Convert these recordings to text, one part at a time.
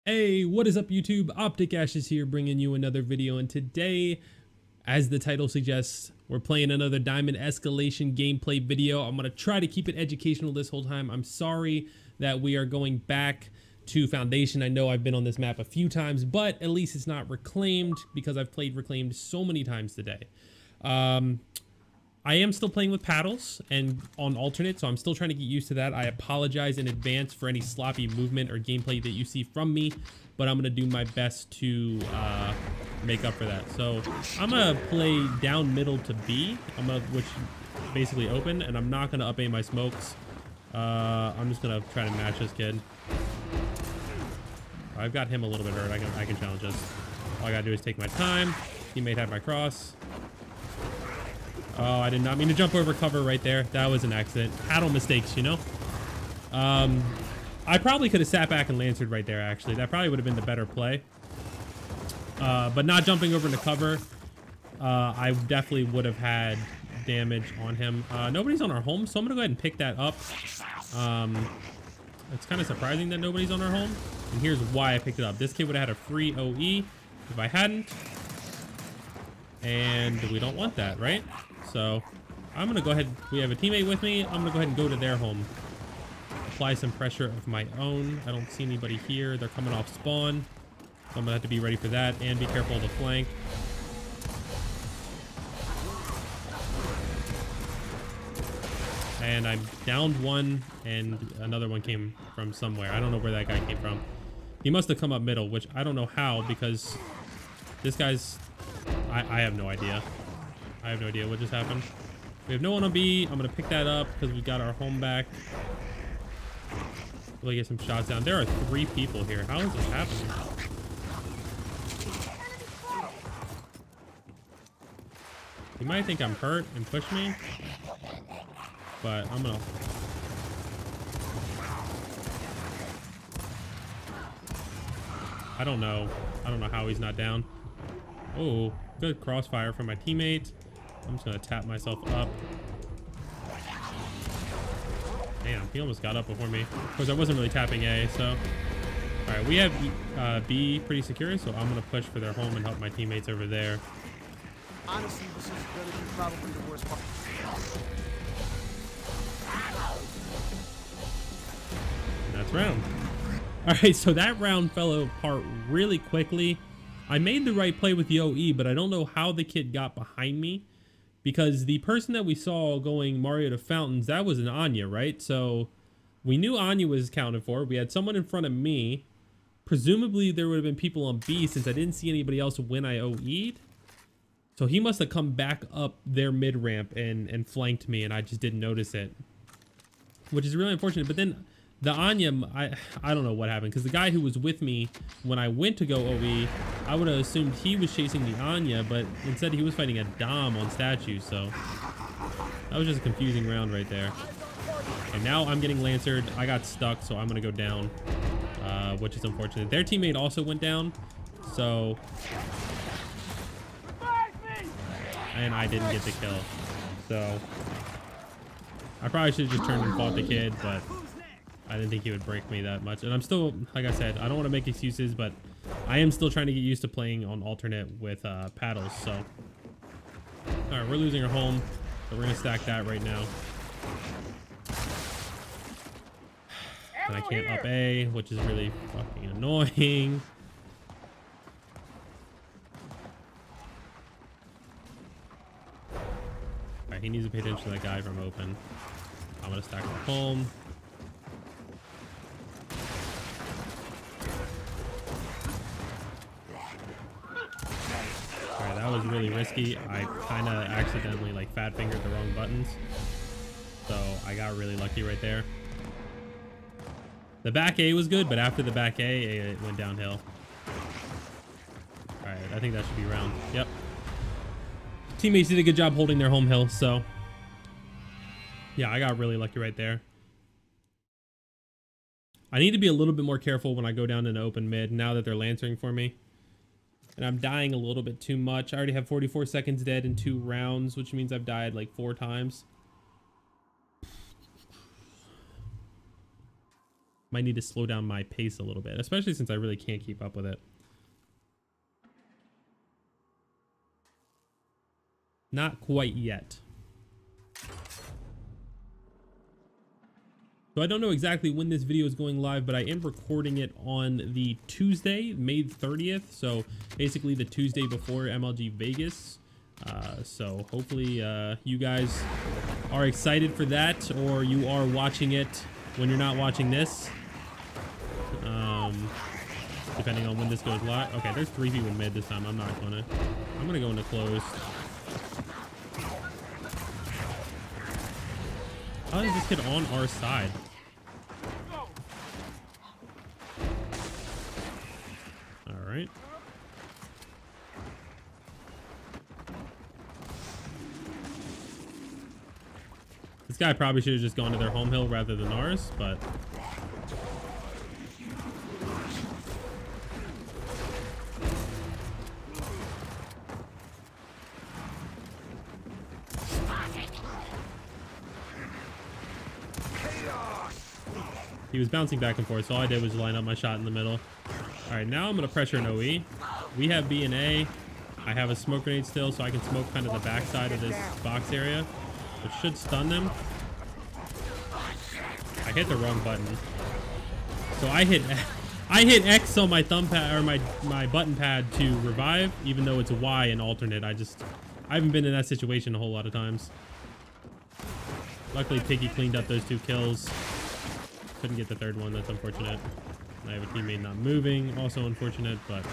Hey, what is up YouTube? thyAshes here bringing you another video, and today, as the title suggests, we're playing another Diamond Escalation gameplay video. I'm going to try to keep it educational this whole time. I'm sorry that we are going back to Foundation. I know I've been on this map a few times, but at least it's not Reclaimed because I've played Reclaimed so many times today. I am still playing with paddles and on alternate, so I'm still trying to get used to that. I apologize in advance for any sloppy movement or gameplay that you see from me, but I'm going to do my best to make up for that. So I'm going to play down middle to B, which basically open, and I'm not going to up aim my smokes. I'm just going to try to match this kid. I've got him a little bit hurt. I can challenge this. All I got to do is take my time. Teammate had my cross. Oh, I did not mean to jump over cover right there. That was an accident. Paddle mistakes, you know? I probably could have sat back and lancered right there, actually. That probably would have been the better play. But not jumping over into cover, I definitely would have had damage on him. Nobody's on our home, so I'm going to go ahead and pick that up. It's kind of surprising that nobody's on our home. And here's why I picked it up. This kid would have had a free OE if I hadn't. And we don't want that, right? So I'm going to go ahead. We have a teammate with me. I'm going to go ahead and go to their home. Apply some pressure of my own. I don't see anybody here. They're coming off spawn. So I'm going to have to be ready for that and be careful of the flank. And I'm downed one and another one came from somewhere. I don't know where that guy came from. He must have come up middle, which I don't know how because this guy's... I have no idea. I have no idea what just happened. We have no one on B. I'm going to pick that up because we got our home back. Really get some shots down. There are 3 people here. How is this happening? He might think I'm hurt and push me. But I'm going to... I don't know. I don't know how he's not down. Oh, good crossfire from my teammate. I'm just going to tap myself up. Damn, he almost got up before me. Of course, I wasn't really tapping A, so... Alright, we have B pretty secure, so I'm going to push for their home and help my teammates over there. Honestly, this is going to be probably the worst part. And that's round. Alright, so that round fell apart really quickly. I made the right play with the OE, but I don't know how the kid got behind me because the person that we saw going Mario to Fountains, that was an Anya, right? So we knew Anya was accounted for. We had someone in front of me. Presumably there would have been people on B since I didn't see anybody else when I OE'd. So he must have come back up their mid ramp and flanked me and I just didn't notice it, which is really unfortunate. But then the Anya, I don't know what happened because the guy who was with me when I went to go OE, I would have assumed he was chasing the Anya, but instead he was fighting a Dom on statue, so that was just a confusing round right there. And now I'm getting lancered. I got stuck, so I'm going to go down, which is unfortunate. Their teammate also went down, so... And I didn't get the kill, so... I probably should have just turned and fought the kid, but... I didn't think he would break me that much. And I'm still, like I said, I don't want to make excuses, but I am still trying to get used to playing on alternate with paddles. So, all right, we're losing our home, but we're going to stack that right now. And I can't up A, which is really fucking annoying. All right, he needs to pay attention to that guy from open. I'm going to stack my home. That was really risky. I kind of accidentally like fat fingered the wrong buttons. So I got really lucky right there. The back A was good, but after the back A, it went downhill. All right, I think that should be round. Yep. Teammates did a good job holding their home hill, so yeah, I got really lucky right there. I need to be a little bit more careful when I go down into open mid now that they're lancering for me. And I'm dying a little bit too much. I already have 44 seconds dead in 2 rounds, which means I've died like 4 times. might need to slow down my pace a little bit, especially since I really can't keep up with it. Not quite yet. So I don't know exactly when this video is going live, but I am recording it on the Tuesday, May 30th. So basically the Tuesday before MLG Vegas. So hopefully you guys are excited for that, or you are watching it when you're not watching this. Depending on when this goes live. Okay, there's 3 people mid this time. I'm gonna go into closed. How is this kid on our side? All right. This guy probably should have just gone to their home hill rather than ours, but he was bouncing back and forth, so all I did was line up my shot in the middle. All right, now I'm going to pressure an OE. We have B and A. I have a smoke grenade still, so I can smoke kind of the backside of this box area, which should stun them. I hit the wrong button. So I hit X on my thumb pad, or my button pad to revive, even though it's a Y in alternate. I haven't been in that situation a whole lot of times. Luckily, Piggy cleaned up those 2 kills. Couldn't get the 3rd one. That's unfortunate. I have a teammate not moving. Also unfortunate, but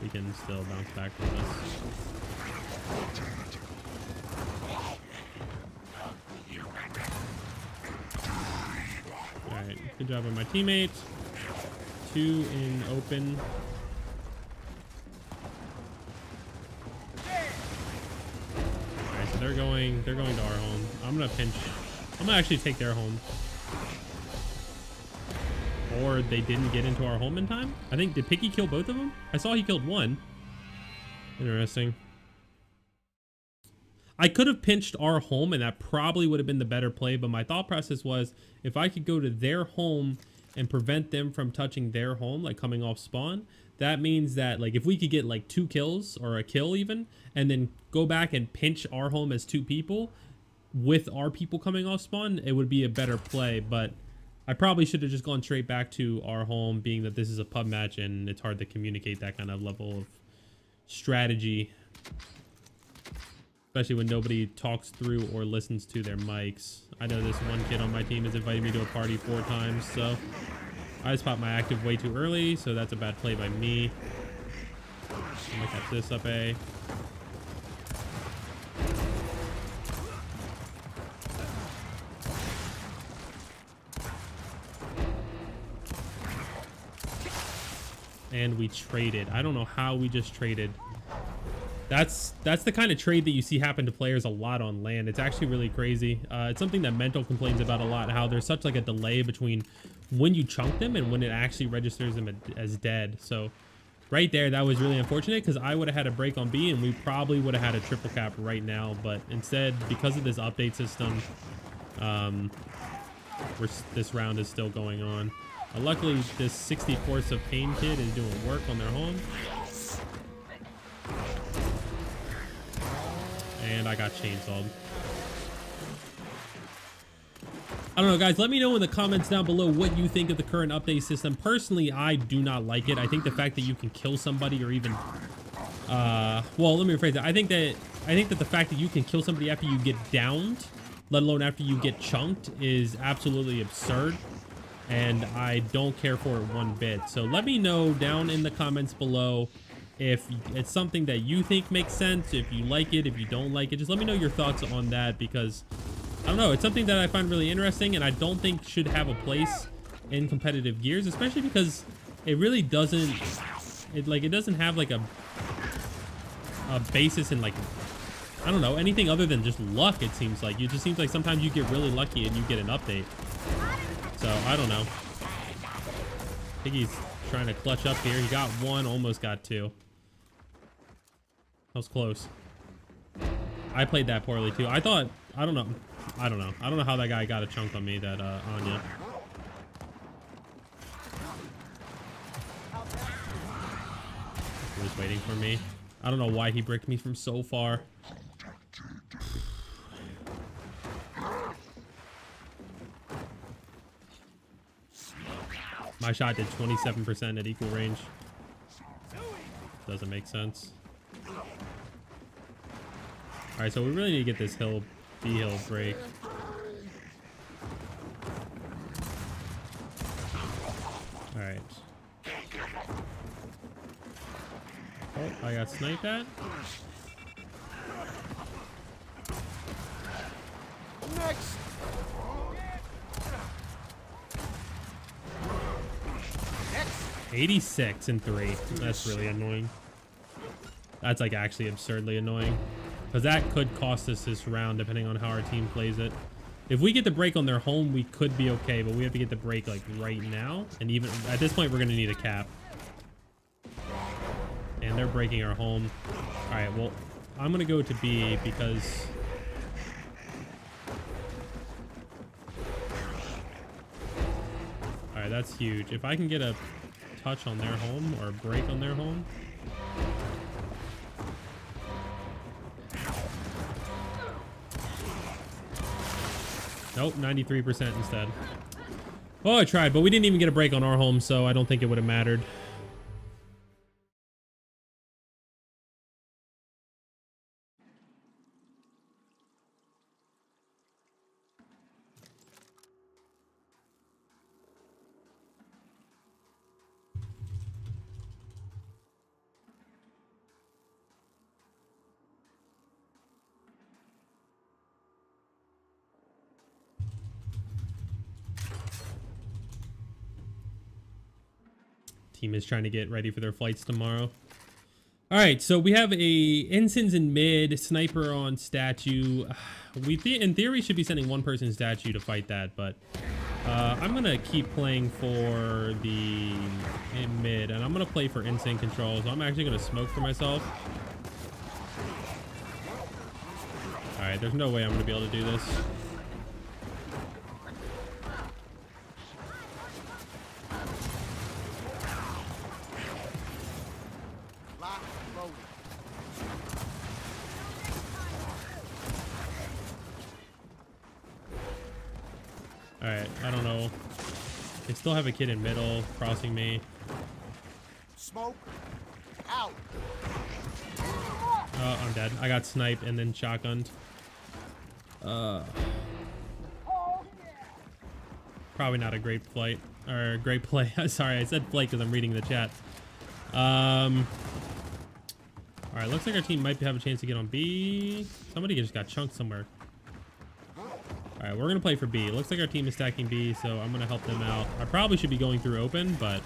we can still bounce back from this. Alright, good job on my teammate. 2 in open. Alright, so they're going to our home. I'm gonna actually take their home. Or they didn't get into our home in time. I think, did Piggy kill both of them? I saw he killed one. Interesting. I could have pinched our home, and that probably would have been the better play, but my thought process was, if I could go to their home and prevent them from touching their home, like coming off spawn, that means that, like, if we could get like 2 kills or a kill even, and then go back and pinch our home as 2 people with our people coming off spawn, it would be a better play. But I probably should have just gone straight back to our home, being that this is a pub match and it's hard to communicate that kind of level of strategy, especially when nobody talks through or listens to their mics. I know this one kid on my team has invited me to a party 4 times, so I just popped my active way too early, so that's a bad play by me. I'm gonna catch this up A. And we traded. I don't know how we just traded. That's the kind of trade that you see happen to players a lot on land. It's actually really crazy. It's something that Mental complains about a lot, how there's such like a delay between when you chunk them and when it actually registers them as dead. So right there, that was really unfortunate, because I would have had a break on B and we probably would have had a triple cap right now. But instead, because of this update system, this round is still going on. Luckily, this 60 Force of Pain kid is doing work on their home. And I got chainsawed. I don't know, guys. Let me know in the comments down below what you think of the current update system. Personally, I do not like it. I think the fact that you can kill somebody, or even... well, let me rephrase that. I think that the fact that you can kill somebody after you get downed, let alone after you get chunked, is absolutely absurd. And I don't care for it one bit. So let me know down in the comments below if it's something that you think makes sense, if you like it, if you don't like it. Just let me know your thoughts on that, because I don't know, it's something that I find really interesting and I don't think should have a place in competitive gears, especially because it really doesn't, it doesn't have like a basis in, like, I don't know, anything other than just luck. It seems like it just seems like sometimes you get really lucky and you get an update. So, I don't know. Piggy's trying to clutch up here. He got 1, almost got 2. That was close. I played that poorly, too. I thought... I don't know. I don't know how that guy got a chunk on me, that Anya. He was waiting for me. I don't know why he bricked me from so far. My shot did 27% at equal range. Doesn't make sense. Alright, so we really need to get this hill, B hill break. Alright. Oh, I got sniped at. Next. 86 and 3. That's really annoying. That's like actually absurdly annoying. Because that could cost us this round depending on how our team plays it. If we get the break on their home, we could be okay, but we have to get the break like right now. And even at this point, we're going to need a cap. And they're breaking our home. All right, well, I'm going to go to B because... All right, that's huge. If I can get a touch on their home or a break on their home. Nope, 93% instead. Oh, I tried, but we didn't even get a break on our home, so I don't think it would have mattered. Team is trying to get ready for their flights tomorrow. All right, so we have a ensigns in mid, sniper on statue. We in theory should be sending one person statue to fight that, but I'm gonna keep playing for the in mid, and I'm gonna play for ensign control. So I'm actually gonna smoke for myself. All right, there's no way I'm gonna be able to do this. Alright, I don't know. They still have a kid in middle crossing me. Smoke out. Oh, I'm dead. I got sniped and then shotgunned. Probably not a great flight or great play. Sorry, I said flight because I'm reading the chat. Alright, looks like our team might have a chance to get on B. Somebody just got chunked somewhere. Alright, we're going to play for B. Looks like our team is stacking B, so I'm going to help them out. I probably should be going through open, but...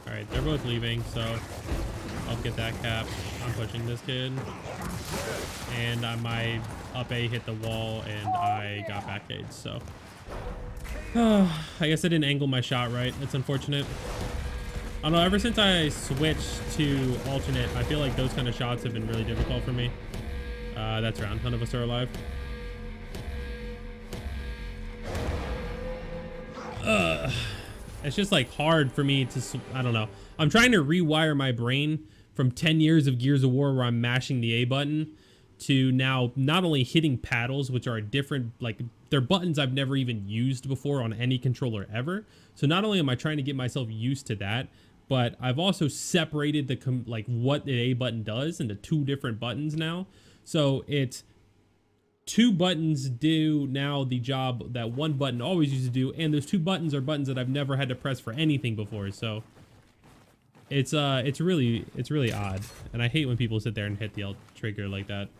Alright, they're both leaving, so I'll get that cap. I'm pushing this kid. And my up A hit the wall and I got back aids, so I guess I didn't angle my shot right. It's unfortunate. I don't know, ever since I switched to alternate, I feel like those kind of shots have been really difficult for me. That's round. None of us are alive. It's just like hard for me to, I don't know. I'm trying to rewire my brain from 10 years of Gears of War where I'm mashing the A button to now not only hitting paddles, which are different, like they're buttons I've never even used before on any controller ever. So not only am I trying to get myself used to that, but I've also separated the like what the A button does into two different buttons now. So it's two buttons do now the job that one button always used to do, and those two buttons are buttons that I've never had to press for anything before. So it's really odd, and I hate when people sit there and hit the L trigger like that.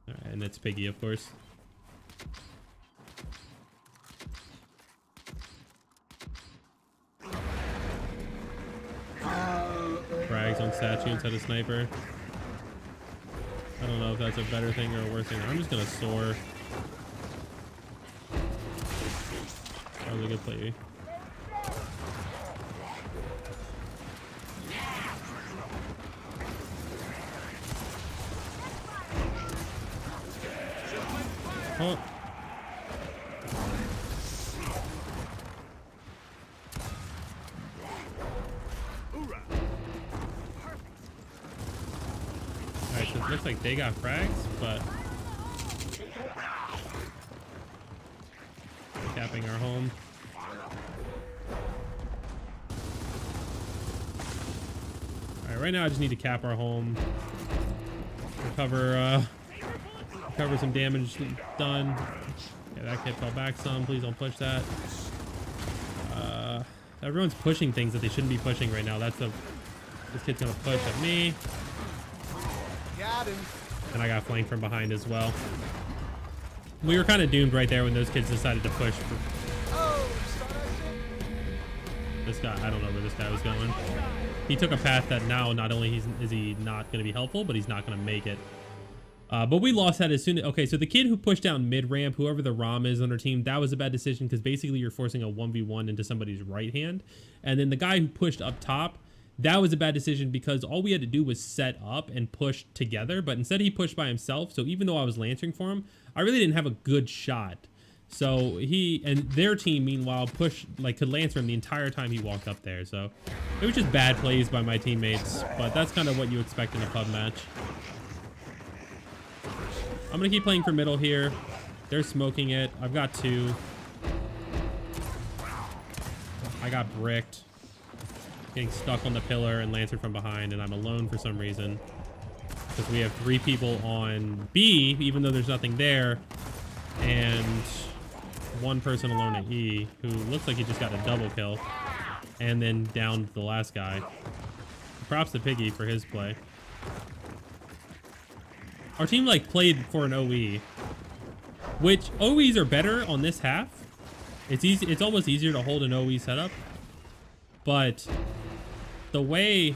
All right, and it's Piggy, of course. Frags on statue instead of sniper. I don't know if that's a better thing or a worse thing. I'm just gonna soar. That was a good play. Oh. Alright, so it looks like they got frags, but capping our home. Alright, right now I just need to cap our home. Recover some damage done. Yeah, that kid fell back some. Please don't push that. Everyone's pushing things that they shouldn't be pushing right now. This kid's gonna push at me. Got him. And I got flanked from behind as well. We were kind of doomed right there when those kids decided to push. This guy, I don't know where this guy was going. He took a path that now not only is he not going to be helpful, but he's not going to make it. But we lost that as soon as... Okay, so the kid who pushed down mid-ramp, whoever the ROM is on our team, that was a bad decision because basically you're forcing a 1v1 into somebody's right hand. And then the guy who pushed up top, that was a bad decision because all we had to do was set up and push together. But instead he pushed by himself. So even though I was lancering for him, I really didn't have a good shot. So he and their team, meanwhile, could lance him the entire time he walked up there. So it was just bad plays by my teammates. But that's kind of what you expect in a pub match. I'm going to keep playing for middle here. They're smoking it. I've got 2. I got bricked. Getting stuck on the pillar and lancered from behind, and I'm alone for some reason. Because we have 3 people on B, even though there's nothing there. And 1 person alone at E, who looks like he just got a double kill. And then downed the last guy. Props to Piggy for his play. Our team played for an OE, which OEs are better on this half. It's easy. It's almost easier to hold an OE setup, but the way,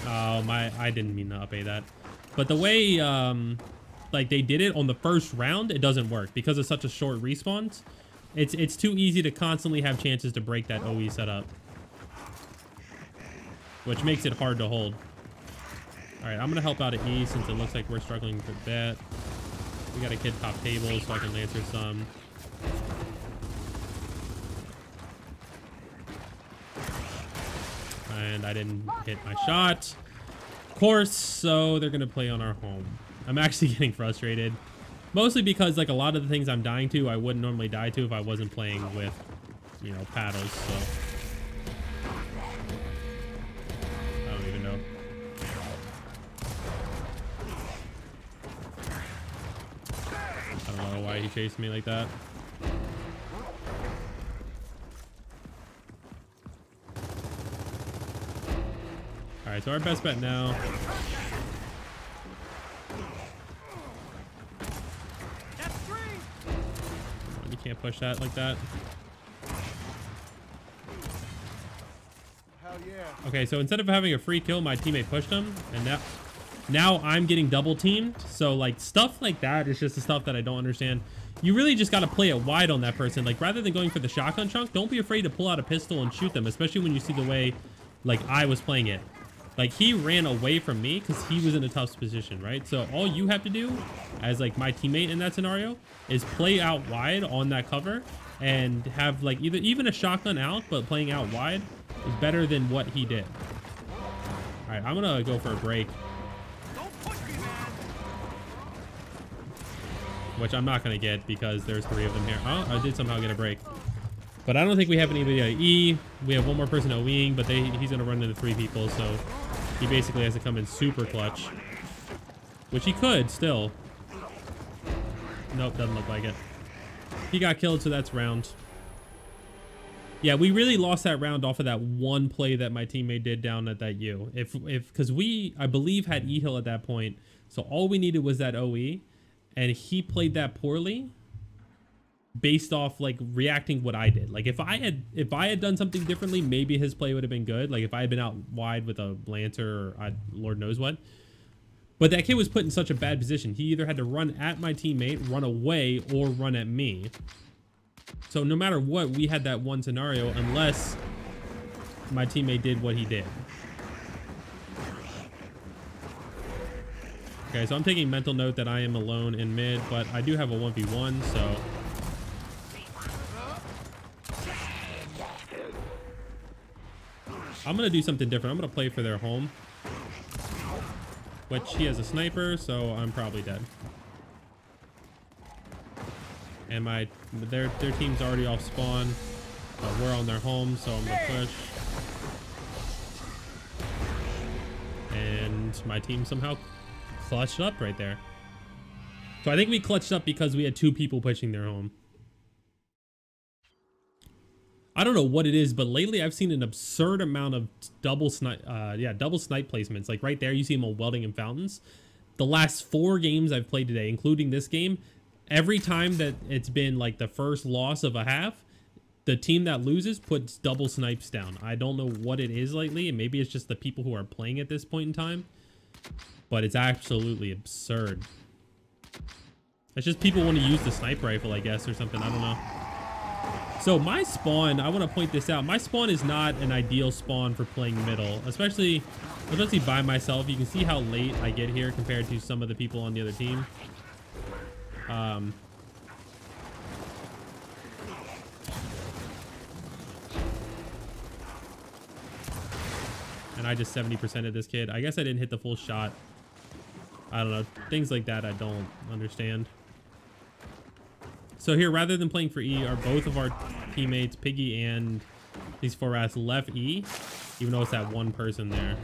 I didn't mean to up A that, but the way they did it on the first round, it doesn't work because it's such a short respawn. It's too easy to constantly have chances to break that OE setup, which makes it hard to hold. All right, I'm going to help out at E since it looks like we're struggling for that. We got a kid top table so I can lancer some. And I didn't hit my shot. Of course, so they're going to play on our home. I'm actually getting frustrated. Mostly because a lot of the things I'm dying to, I wouldn't normally die to if I wasn't playing with, paddles, so. I don't even know. I don't know why he chased me like that. Alright, so our best bet now. You can't push that like that. Hell yeah. Okay, so instead of having a free kill, my teammate pushed him, and now I'm getting double teamed. So stuff like that is just the stuff that I don't understand. You really just got to play it wide on that person. Rather than going for the shotgun chunk, don't be afraid to pull out a pistol and shoot them, especially when you see the way I was playing it. He ran away from me because he was in a tough position, right? So all you have to do as my teammate in that scenario is play out wide on that cover and have even a shotgun out, but playing out wide is better than what he did. All right, I'm gonna go for a break, which I'm not gonna get because there's 3 of them here. Oh, I did somehow get a break, but I don't think we have anybody at E. We have 1 more person OEing, but he's gonna run into 3 people, so he basically has to come in super clutch, which he could still. Nope, doesn't look like it. He got killed, so that's round. Yeah, we really lost that round off of that 1 play that my teammate did down at that U. Because we, I believe, had E-Hill at that point, so all we needed was that OE, and he played that poorly based off reacting what I did. If I had done something differently, maybe his play would have been good. If I had been out wide with a lancer or Lord knows what. But that kid was put in such a bad position. He either had to run at my teammate, run away, or run at me. So no matter what, we had that 1 scenario unless my teammate did what he did. Okay, so I'm taking mental note that I am alone in mid, but I do have a 1v1, so... I'm going to do something different. I'm going to play for their home. Which he has a sniper, so I'm probably dead. And their team's already off spawn. But we're on their home, so I'm going to push. And my team somehow clutched up right there. So I think we clutched up because we had 2 people pushing their home. I don't know what it is, but lately I've seen an absurd amount of double snipe placements. Like right there, you see them on welding and fountains. The last 4 games I've played today, including this game, every time that it's been like the first loss of a half, the team that loses puts double snipes down. I don't know what it is lately, and maybe it's just the people who are playing at this point in time, but it's absolutely absurd. It's just people want to use the sniper rifle, I guess, or something. I don't know. So my spawn, I want to point this out. My spawn is not an ideal spawn for playing middle, especially by myself. You can see how late I get here compared to some of the people on the other team. And I just 70%ed this kid. I guess I didn't hit the full shot. I don't know. Things like that I don't understand. So here, rather than playing for E, are both of our teammates, Piggy and these 4 rats, left E, even though it's that one person there.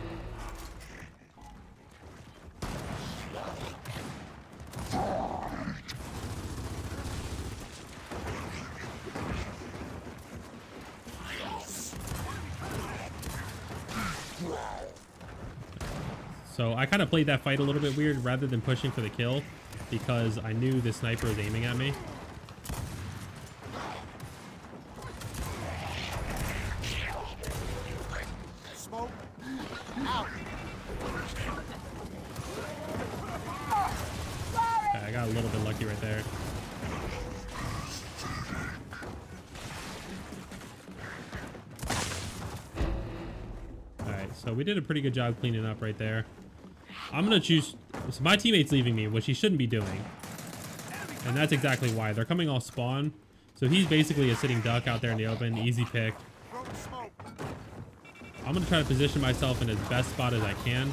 So I kind of played that fight a little bit weird rather than pushing for the kill because I knew the sniper was aiming at me. Smoke. Out. Okay, I got a little bit lucky right there. Alright, so we did a pretty good job cleaning up right there. I'm going to choose... So my teammate's leaving me, which he shouldn't be doing. And that's exactly why. They're coming off spawn. So he's basically a sitting duck out there in the open. Easy pick. I'm going to try to position myself in as best spot as I can.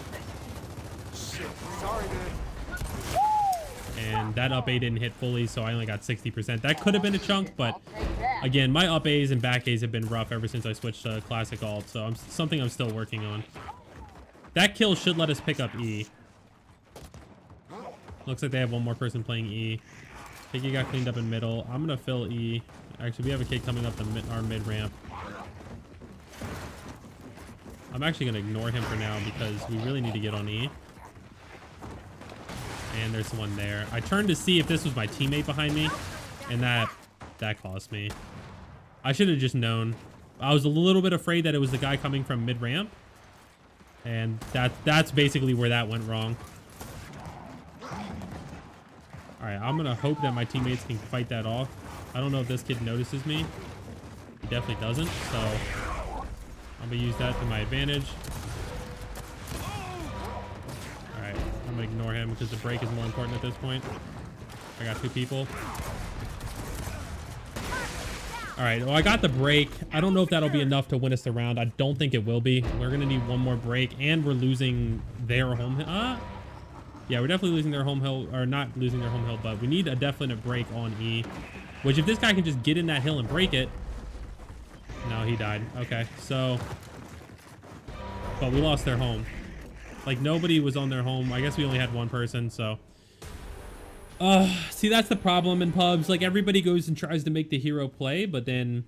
Sorry, man. And that up A didn't hit fully, so I only got 60%. That could have been a chunk, but again, my up A's and back A's have been rough ever since I switched to classic alt, so something I'm still working on. That kill should let us pick up E. Looks like they have one more person playing E. Piggy got cleaned up in middle. I'm gonna fill E. Actually, we have a kid coming up our mid ramp. I'm actually gonna ignore him for now because we really need to get on E. And there's one there. I turned to see if this was my teammate behind me, and that cost me. I should have just known. I was a little bit afraid that it was the guy coming from mid ramp, and that's basically where that went wrong. All right, I'm gonna hope that my teammates can fight that off. I don't know if this kid notices me. He definitely doesn't, so I'm gonna use that to my advantage. All right, I'm gonna ignore him because the break is more important at this point. I got 2 people. All right, well, I got the break. I don't know if that'll be enough to win us the round. I don't think it will be. We're gonna need one more break, and we're losing their home hill. Yeah, we're definitely losing their home hill, or not losing their home hill, but we need a definite break on E, which if this guy can just get in that hill and break it. No, he died. Okay, so, but we lost their home. Like, nobody was on their home. I guess we only had one person, so. See, that's the problem in pubs. Like, everybody goes and tries to make the hero play, but then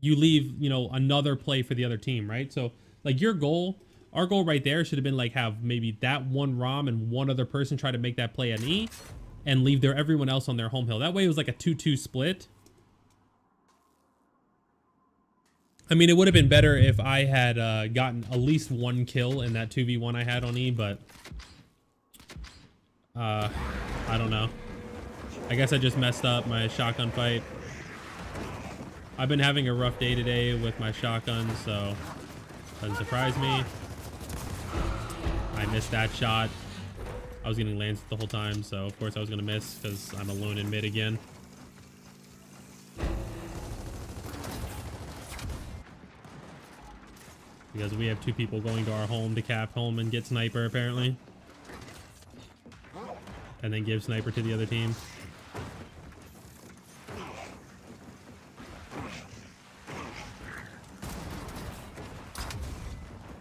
you leave, you know, another play for the other team, right? So, like, your goal, our goal right there should have been, like, have maybe that one ROM and one other person try to make that play at E and leave everyone else on their home hill. That way it was like a 2-2 split. I mean, it would have been better if I had gotten at least 1 kill in that 2v1 I had on E, but I don't know. I guess I just messed up my shotgun fight. I've been having a rough day today with my shotgun, so doesn't surprise me. I missed that shot. I was getting lanced the whole time, so of course I was gonna miss because I'm alone in mid again. Because we have 2 people going to our home to cap home and get sniper apparently. And then give sniper to the other team.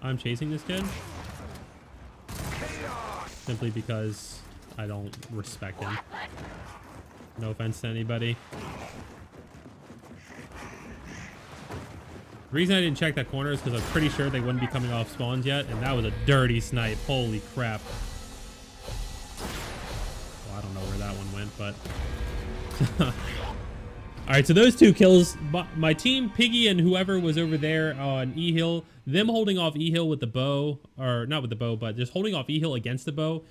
I'm chasing this kid. Simply because I don't respect him. No offense to anybody. The reason I didn't check that corner is because I'm pretty sure they wouldn't be coming off spawns yet, and that was a dirty snipe. Holy crap. Well, I don't know where that one went, but... Alright, so those 2 kills, my team, Piggy and whoever was over there on E-Hill, them holding off E-Hill with the bow, or not with the bow, but just holding off E-Hill against the bow,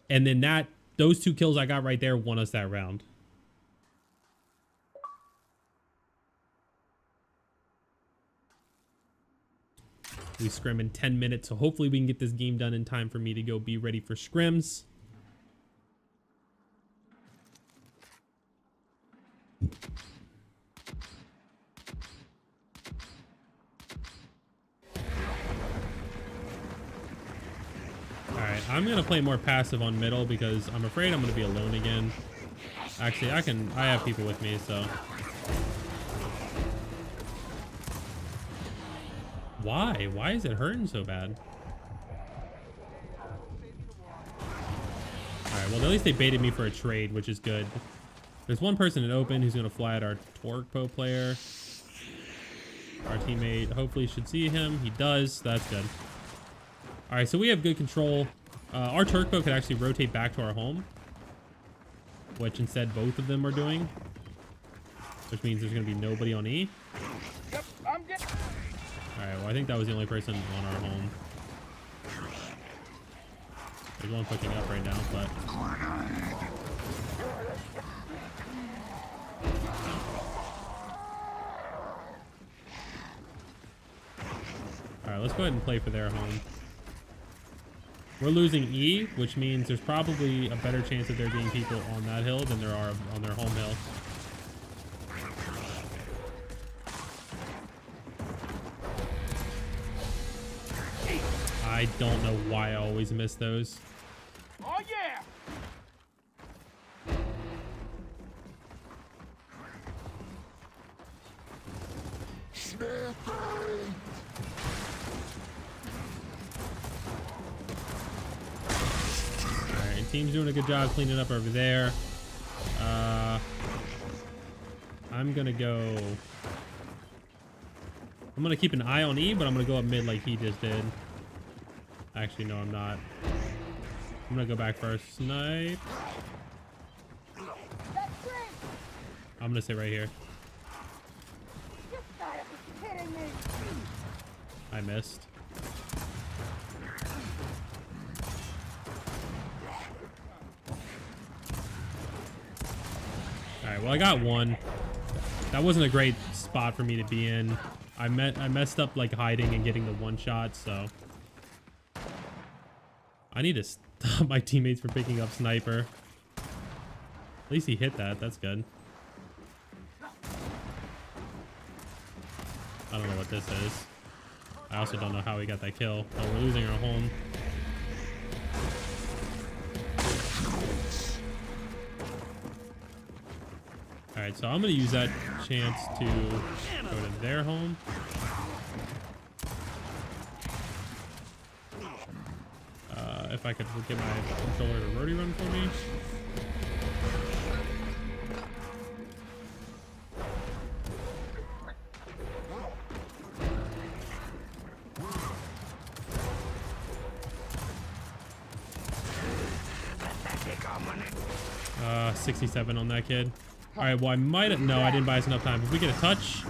and then those 2 kills I got right there won us that round. We scrim in 10 minutes, so hopefully we can get this game done in time for me to go be ready for scrims. Alright, I'm gonna play more passive on middle because I'm afraid I'm gonna be alone again. Actually, I have people with me, so. Why? Why is it hurting so bad? Alright, well at least they baited me for a trade, which is good. There's one person in open who's gonna fly at our Torpo player. Our teammate hopefully should see him. He does. That's good. Alright, so we have good control. Our Turbo could actually rotate back to our home, which instead both of them are doing, which means there's going to be nobody on E. Yep, I'm good. Alright, well I think that was the only person on our home. There's one pushing up right now, but... Alright, let's go ahead and play for their home. We're losing E, which means there's probably a better chance of there being people on that hill than there are on their home hill. I don't know why I always miss those. Oh yeah. Alright, team's doing a good job cleaning up over there. I'm gonna keep an eye on E, but I'm gonna go up mid like he just did. Actually, no, I'm not. I'm gonna go back first. Snipe. I'm gonna sit right here. I missed. Alright, well I got one. That wasn't a great spot for me to be in. I messed up like hiding and getting the one shot, so I need to stop my teammates from picking up sniper. At least he hit that. That's good. I don't know what this is. I also don't know how he got that kill. Oh, we're losing our home. Alright, so I'm going to use that chance to go to their home. If I could get my controller to roadie run for me. 67 on that kid. All right, well, I might have... No, I didn't buy us enough time. If we get a touch,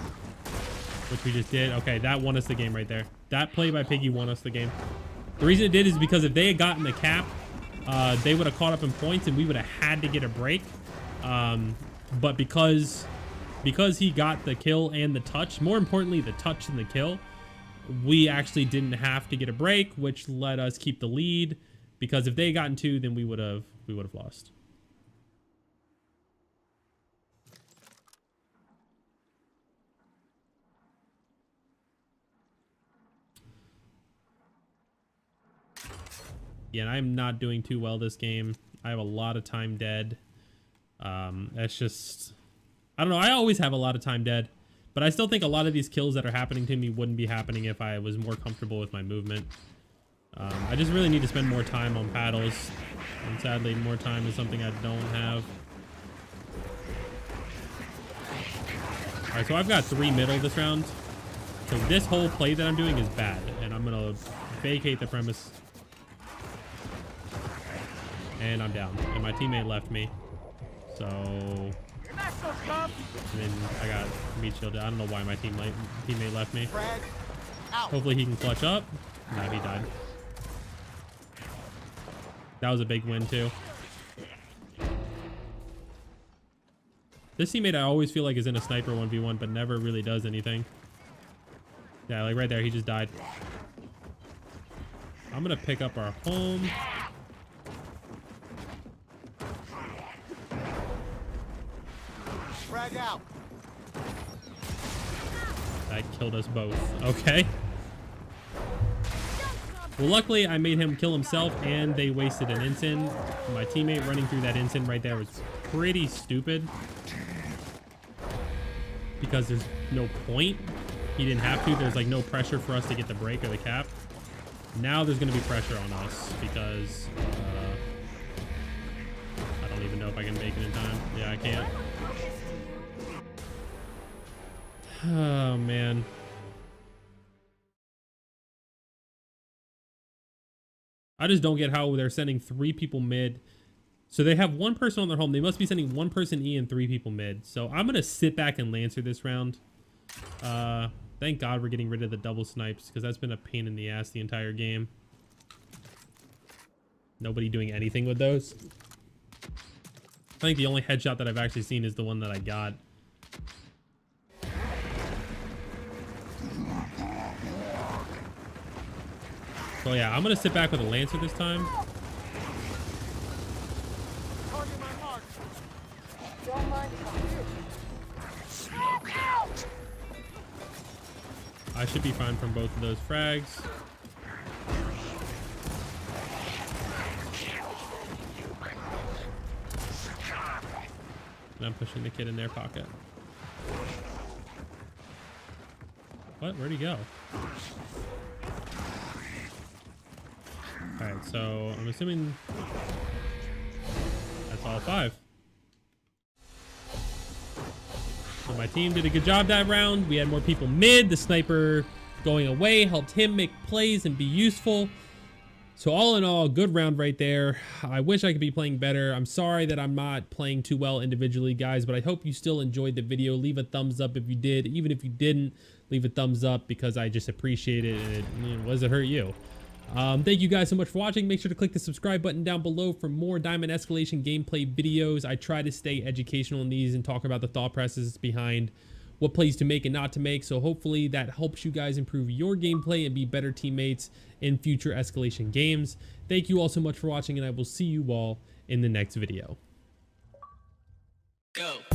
which we just did. Okay, that won us the game right there. That play by Piggy won us the game. The reason it did is because if they had gotten the cap, they would have caught up in points and we would have had to get a break. But because he got the kill and the touch, more importantly, the touch and the kill, we actually didn't have to get a break, which let us keep the lead because if they had gotten 2, then we would have lost. Yeah, and I'm not doing too well this game. I have a lot of time dead. That's just, I don't know. I always have a lot of time dead, but I still think a lot of these kills that are happening to me wouldn't be happening if I was more comfortable with my movement. I just really need to spend more time on paddles, and sadly, more time is something I don't have. All right, so I've got 3 middle this round. So this whole play that I'm doing is bad, and I'm gonna vacate the premise. And I'm down, and my teammate left me. So, and then I got meat shielded. I don't know why my teammate left me. Hopefully he can clutch up. No, he died. That was a big win too. This teammate I always feel like is in a sniper 1v1, but never really does anything. Yeah, like right there, he just died. I'm gonna pick up our home. Frag out. That killed us both. Okay. Well, luckily I made him kill himself, and they wasted an ensign. My teammate running through that ensign right there was pretty stupid, because there's no point. He didn't have to. There's like no pressure for us to get the break or the cap. Now there's going to be pressure on us because I don't even know if I can make it in time. Yeah, I can't. Oh, man. I just don't get how they're sending 3 people mid. So they have 1 person on their home. They must be sending 1 person E and 3 people mid. So I'm going to sit back and Lancer this round. Thank God we're getting rid of the double snipes, because that's been a pain in the ass the entire game. Nobody doing anything with those. I think the only headshot that I've actually seen is the one that I got. So yeah, I'm gonna sit back with a Lancer this time. I should be fine from both of those frags. And I'm pushing the kid in their pocket. What? Where'd he go? Alright, so I'm assuming that's all 5. So my team did a good job that round. We had more people mid. The sniper going away helped him make plays and be useful. So all in all, good round right there. I wish I could be playing better. I'm sorry that I'm not playing too well individually, guys, but I hope you still enjoyed the video. Leave a thumbs up if you did. Even if you didn't, leave a thumbs up, because I just appreciate it, and it doesn't hurt you. Thank you guys so much for watching. Make sure to click the subscribe button down below for more Diamond Escalation gameplay videos. I try to stay educational in these and talk about the thought processes behind what plays to make and not to make. So hopefully that helps you guys improve your gameplay and be better teammates in future Escalation games. Thank you all so much for watching, and I will see you all in the next video. Go.